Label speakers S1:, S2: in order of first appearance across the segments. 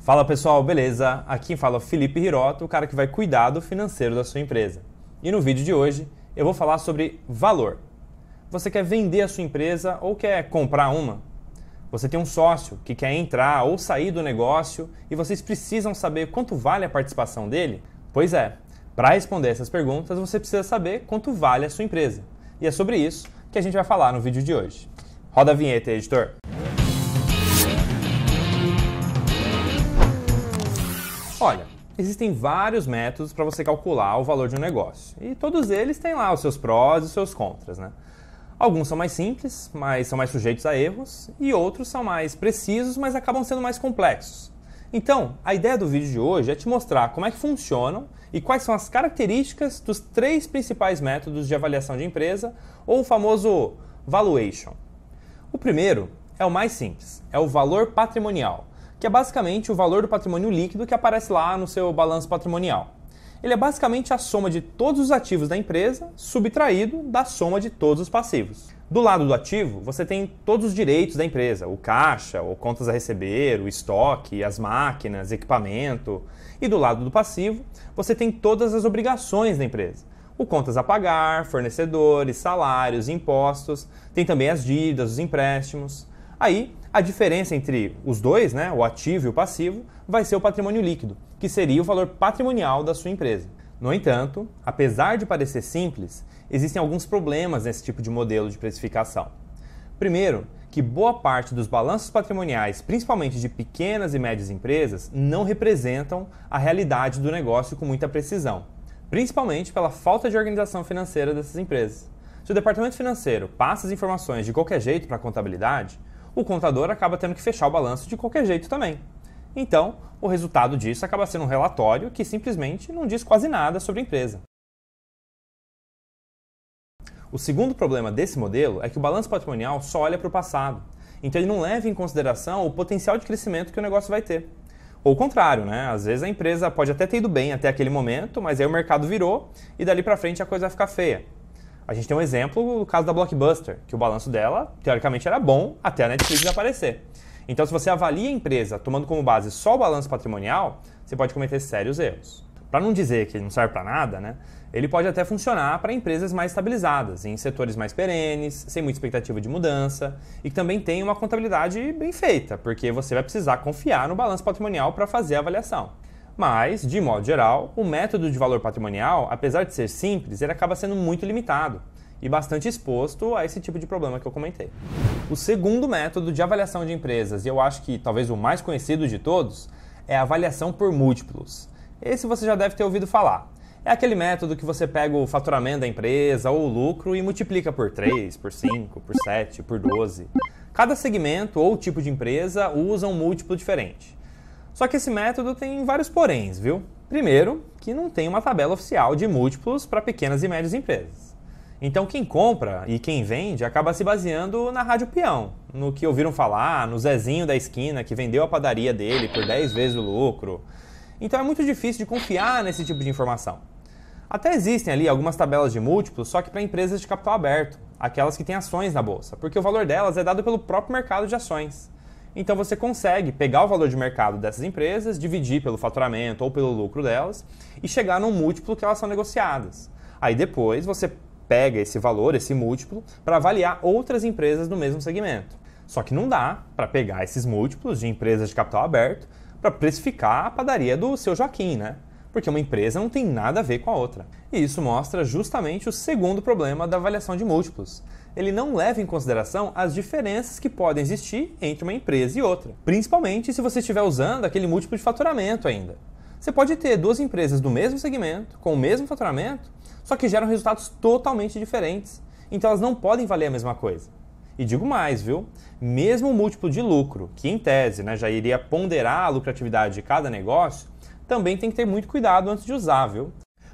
S1: Fala pessoal, beleza? Aqui quem fala é o Felipe Hirotto, o cara que vai cuidar do financeiro da sua empresa. E no vídeo de hoje eu vou falar sobre valor. Você quer vender a sua empresa ou quer comprar uma? Você tem um sócio que quer entrar ou sair do negócio e vocês precisam saber quanto vale a participação dele? Pois é, para responder essas perguntas você precisa saber quanto vale a sua empresa. E é sobre isso que a gente vai falar no vídeo de hoje. Roda a vinheta, editor. Olha, existem vários métodos para você calcular o valor de um negócio. E todos eles têm lá os seus prós e os seus contras, né? Alguns são mais simples, mas são mais sujeitos a erros, e outros são mais precisos, mas acabam sendo mais complexos. Então, a ideia do vídeo de hoje é te mostrar como é que funcionam e quais são as características dos 3 principais métodos de avaliação de empresa, ou o famoso valuation. O primeiro é o mais simples, é o valor patrimonial, que é basicamente o valor do patrimônio líquido que aparece lá no seu balanço patrimonial. Ele é basicamente a soma de todos os ativos da empresa, subtraído da soma de todos os passivos. Do lado do ativo, você tem todos os direitos da empresa, o caixa, ou contas a receber, o estoque, as máquinas, equipamento. E do lado do passivo, você tem todas as obrigações da empresa. O contas a pagar, fornecedores, salários, impostos, tem também as dívidas, os empréstimos. Aí, a diferença entre os dois, né, o ativo e o passivo, vai ser o patrimônio líquido, que seria o valor patrimonial da sua empresa. No entanto, apesar de parecer simples, existem alguns problemas nesse tipo de modelo de precificação. Primeiro, que boa parte dos balanços patrimoniais, principalmente de pequenas e médias empresas, não representam a realidade do negócio com muita precisão, principalmente pela falta de organização financeira dessas empresas. Se o departamento financeiro passa as informações de qualquer jeito para a contabilidade, o contador acaba tendo que fechar o balanço de qualquer jeito também. Então, o resultado disso acaba sendo um relatório que simplesmente não diz quase nada sobre a empresa. O segundo problema desse modelo é que o balanço patrimonial só olha para o passado, então ele não leva em consideração o potencial de crescimento que o negócio vai ter. Ou o contrário, né? Às vezes a empresa pode até ter ido bem até aquele momento, mas aí o mercado virou e dali para frente a coisa vai ficar feia. A gente tem um exemplo no caso da Blockbuster, que o balanço dela, teoricamente, era bom até a Netflix aparecer. Então, se você avalia a empresa tomando como base só o balanço patrimonial, você pode cometer sérios erros. Para não dizer que ele não serve para nada, né? Ele pode até funcionar para empresas mais estabilizadas, em setores mais perenes, sem muita expectativa de mudança, e que também tem uma contabilidade bem feita, porque você vai precisar confiar no balanço patrimonial para fazer a avaliação. Mas, de modo geral, o método de valor patrimonial, apesar de ser simples, ele acaba sendo muito limitado e bastante exposto a esse tipo de problema que eu comentei. O segundo método de avaliação de empresas, e eu acho que talvez o mais conhecido de todos, é a avaliação por múltiplos. Esse você já deve ter ouvido falar. É aquele método que você pega o faturamento da empresa ou o lucro e multiplica por 3, por 5, por 7, por 12. Cada segmento ou tipo de empresa usa um múltiplo diferente. Só que esse método tem vários poréns, viu? Primeiro, que não tem uma tabela oficial de múltiplos para pequenas e médias empresas. Então quem compra e quem vende acaba se baseando na rádio peão, no que ouviram falar, no Zezinho da esquina que vendeu a padaria dele por 10 vezes o lucro. Então é muito difícil de confiar nesse tipo de informação. Até existem ali algumas tabelas de múltiplos, só que para empresas de capital aberto, aquelas que têm ações na bolsa, porque o valor delas é dado pelo próprio mercado de ações. Então você consegue pegar o valor de mercado dessas empresas, dividir pelo faturamento ou pelo lucro delas e chegar num múltiplo que elas são negociadas. Aí depois você pega esse valor, esse múltiplo, para avaliar outras empresas do mesmo segmento. Só que não dá para pegar esses múltiplos de empresas de capital aberto para precificar a padaria do seu Joaquim, né? Porque uma empresa não tem nada a ver com a outra. E isso mostra justamente o segundo problema da avaliação de múltiplos. Ele não leva em consideração as diferenças que podem existir entre uma empresa e outra, principalmente se você estiver usando aquele múltiplo de faturamento ainda. Você pode ter 2 empresas do mesmo segmento, com o mesmo faturamento, só que geram resultados totalmente diferentes, então elas não podem valer a mesma coisa. E digo mais, viu? Mesmo o múltiplo de lucro, que em tese, né, já iria ponderar a lucratividade de cada negócio, também tem que ter muito cuidado antes de usar, viu?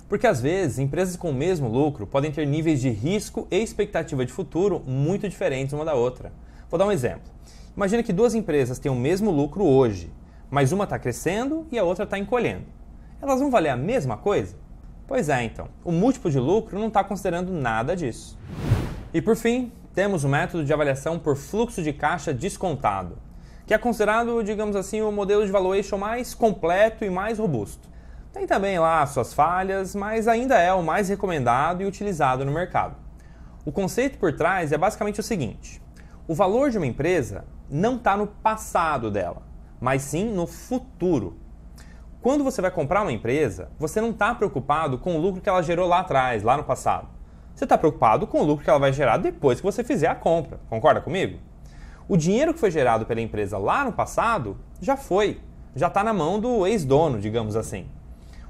S1: Porque às vezes, empresas com o mesmo lucro podem ter níveis de risco e expectativa de futuro muito diferentes uma da outra. Vou dar um exemplo. Imagina que 2 empresas têm o mesmo lucro hoje, mas uma está crescendo e a outra está encolhendo. Elas vão valer a mesma coisa? Pois é, então. O múltiplo de lucro não está considerando nada disso. E por fim, temos o método de avaliação por fluxo de caixa descontado, que é considerado, digamos assim, o modelo de valuation mais completo e mais robusto. Tem também lá suas falhas, mas ainda é o mais recomendado e utilizado no mercado. O conceito por trás é basicamente o seguinte: o valor de uma empresa não está no passado dela, mas sim no futuro. Quando você vai comprar uma empresa, você não está preocupado com o lucro que ela gerou lá atrás, lá no passado. Você está preocupado com o lucro que ela vai gerar depois que você fizer a compra. Concorda comigo? O dinheiro que foi gerado pela empresa lá no passado já foi, já está na mão do ex-dono, digamos assim.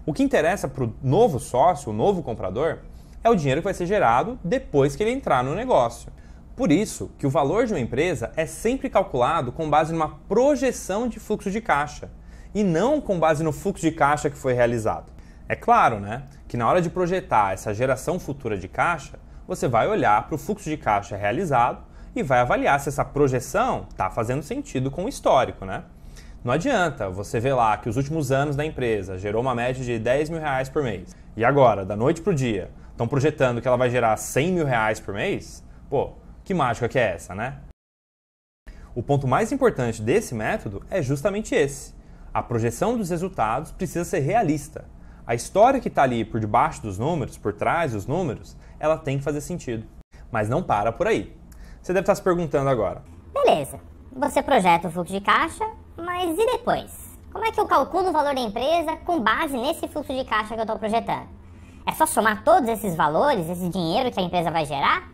S1: O que interessa para o novo sócio, o novo comprador, é o dinheiro que vai ser gerado depois que ele entrar no negócio. Por isso que o valor de uma empresa é sempre calculado com base numa projeção de fluxo de caixa e não com base no fluxo de caixa que foi realizado. É claro, né, que na hora de projetar essa geração futura de caixa, você vai olhar para o fluxo de caixa realizado e vai avaliar se essa projeção está fazendo sentido com o histórico, né? Não adianta você ver lá que os últimos anos da empresa gerou uma média de R$10.000 por mês e agora, da noite para o dia, estão projetando que ela vai gerar R$100.000 por mês? Pô, que mágica que é essa, né? O ponto mais importante desse método é justamente esse. A projeção dos resultados precisa ser realista. A história que está ali por debaixo dos números, por trás dos números, ela tem que fazer sentido. Mas não para por aí. Você deve estar se perguntando agora:
S2: beleza, você projeta o fluxo de caixa, mas e depois? Como é que eu calculo o valor da empresa com base nesse fluxo de caixa que eu estou projetando? É só somar todos esses valores, esse dinheiro que a empresa vai gerar?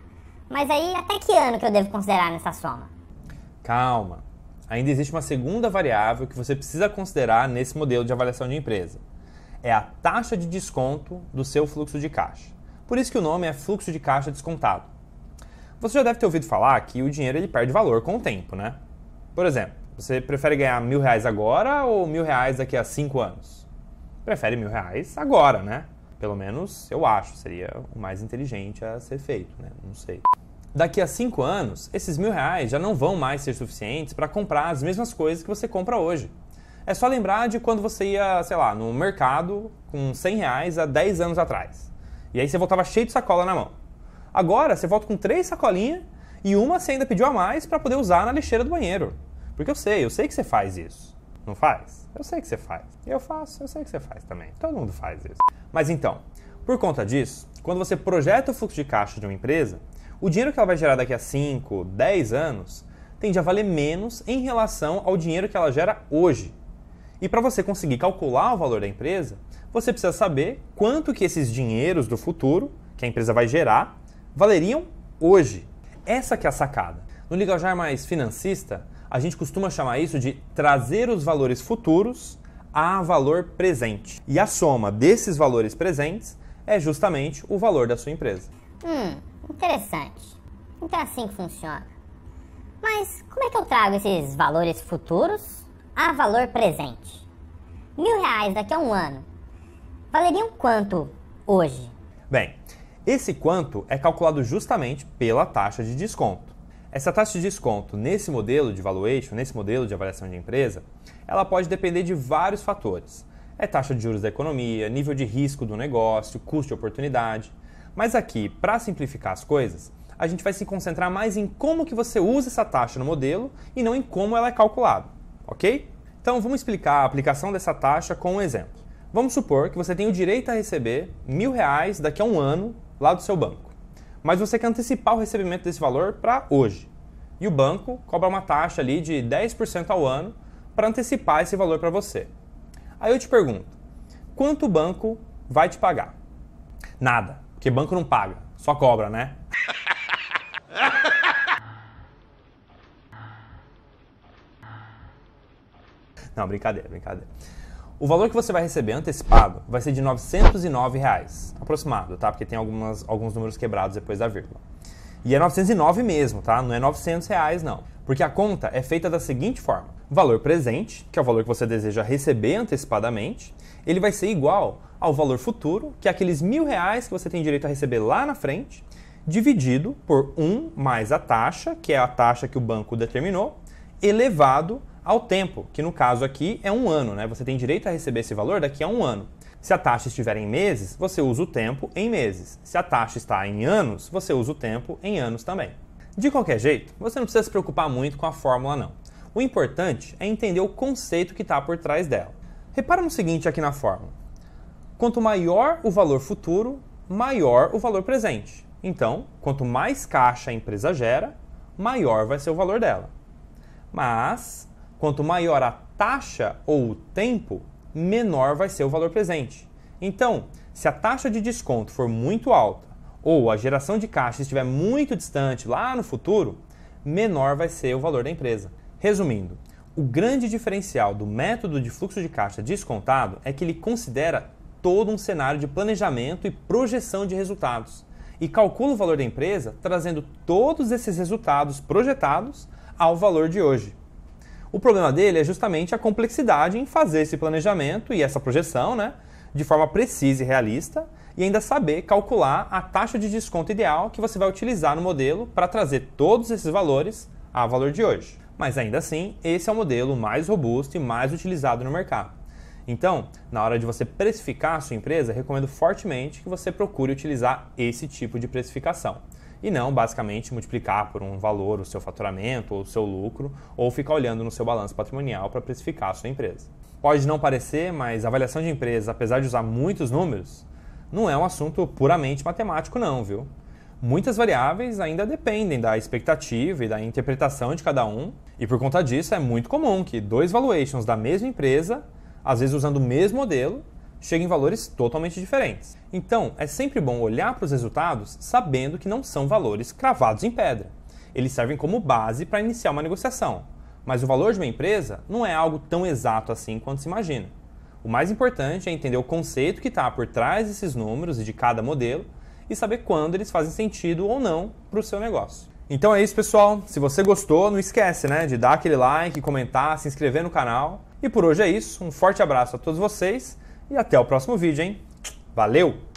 S2: Mas aí, até que ano que eu devo considerar nessa soma?
S1: Calma. Ainda existe uma segunda variável que você precisa considerar nesse modelo de avaliação de empresa. É a taxa de desconto do seu fluxo de caixa. Por isso que o nome é fluxo de caixa descontado. Você já deve ter ouvido falar que o dinheiro ele perde valor com o tempo, né? Por exemplo, você prefere ganhar R$1.000 agora ou R$1.000 daqui a 5 anos? Prefere R$1.000 agora, né? Pelo menos eu acho, seria o mais inteligente a ser feito, né? Não sei. Daqui a 5 anos, esses R$1.000 já não vão mais ser suficientes para comprar as mesmas coisas que você compra hoje. É só lembrar de quando você ia, sei lá, no mercado com R$100 há 10 anos atrás. E aí você voltava cheio de sacola na mão. Agora você volta com 3 sacolinhas e uma você ainda pediu a mais para poder usar na lixeira do banheiro. Porque eu sei que você faz isso. Não faz? Eu sei que você faz. Eu faço, eu sei que você faz também. Todo mundo faz isso. Mas então, por conta disso, quando você projeta o fluxo de caixa de uma empresa, o dinheiro que ela vai gerar daqui a 5, 10 anos tende a valer menos em relação ao dinheiro que ela gera hoje. E para você conseguir calcular o valor da empresa, você precisa saber quanto que esses dinheiros do futuro, que a empresa vai gerar, valeriam hoje. Essa que é a sacada. No linguajar mais financista, a gente costuma chamar isso de trazer os valores futuros a valor presente. E a soma desses valores presentes é justamente o valor da sua empresa.
S2: Interessante. Então é assim que funciona. Mas como é que eu trago esses valores futuros a valor presente? R$1.000 daqui a um ano valeriam quanto hoje?
S1: Bem, esse quanto é calculado justamente pela taxa de desconto. Essa taxa de desconto nesse modelo de valuation, nesse modelo de avaliação de empresa, ela pode depender de vários fatores. É taxa de juros da economia, nível de risco do negócio, custo de oportunidade. Mas aqui, para simplificar as coisas, a gente vai se concentrar mais em como que você usa essa taxa no modelo e não em como ela é calculada, ok? Então vamos explicar a aplicação dessa taxa com um exemplo. Vamos supor que você tem o direito a receber R$1.000 daqui a um ano lá do seu banco. Mas você quer antecipar o recebimento desse valor para hoje. E o banco cobra uma taxa ali de 10% ao ano para antecipar esse valor para você. Aí eu te pergunto, quanto o banco vai te pagar? Nada, porque banco não paga, só cobra, né? Não, brincadeira. O valor que você vai receber antecipado vai ser de R$909, aproximado, tá? Porque tem alguns números quebrados depois da vírgula. E é 909 mesmo, tá? Não é R$900 não. Porque a conta é feita da seguinte forma. Valor presente, que é o valor que você deseja receber antecipadamente, ele vai ser igual ao valor futuro, que é aqueles R$1.000 que você tem direito a receber lá na frente, dividido por 1 mais a taxa, que é a taxa que o banco determinou, elevado ao tempo, que no caso aqui é um ano, né? Você tem direito a receber esse valor daqui a um ano. Se a taxa estiver em meses, você usa o tempo em meses. Se a taxa está em anos, você usa o tempo em anos também. De qualquer jeito, você não precisa se preocupar muito com a fórmula não. O importante é entender o conceito que está por trás dela. Repara no seguinte aqui na fórmula. Quanto maior o valor futuro, maior o valor presente. Então, quanto mais caixa a empresa gera, maior vai ser o valor dela. Mas, quanto maior a taxa ou o tempo, menor vai ser o valor presente. Então, se a taxa de desconto for muito alta ou a geração de caixa estiver muito distante lá no futuro, menor vai ser o valor da empresa. Resumindo, o grande diferencial do método de fluxo de caixa descontado é que ele considera todo um cenário de planejamento e projeção de resultados e calcula o valor da empresa trazendo todos esses resultados projetados ao valor de hoje. O problema dele é justamente a complexidade em fazer esse planejamento e essa projeção, de forma precisa e realista, e ainda saber calcular a taxa de desconto ideal que você vai utilizar no modelo para trazer todos esses valores ao valor de hoje. Mas ainda assim, esse é o modelo mais robusto e mais utilizado no mercado. Então, na hora de você precificar a sua empresa, recomendo fortemente que você procure utilizar esse tipo de precificação. E não, basicamente, multiplicar por um valor o seu faturamento ou o seu lucro, ou ficar olhando no seu balanço patrimonial para precificar a sua empresa. Pode não parecer, mas a avaliação de empresa, apesar de usar muitos números, não é um assunto puramente matemático não, viu? Muitas variáveis ainda dependem da expectativa e da interpretação de cada um, e por conta disso é muito comum que dois valuations da mesma empresa, às vezes usando o mesmo modelo, cheguem em valores totalmente diferentes. Então, é sempre bom olhar para os resultados sabendo que não são valores cravados em pedra. Eles servem como base para iniciar uma negociação, mas o valor de uma empresa não é algo tão exato assim quanto se imagina. O mais importante é entender o conceito que está por trás desses números e de cada modelo e saber quando eles fazem sentido ou não para o seu negócio. Então é isso, pessoal. Se você gostou, não esquece, de dar aquele like, comentar, se inscrever no canal. E por hoje é isso. Um forte abraço a todos vocês e até o próximo vídeo, hein? Valeu!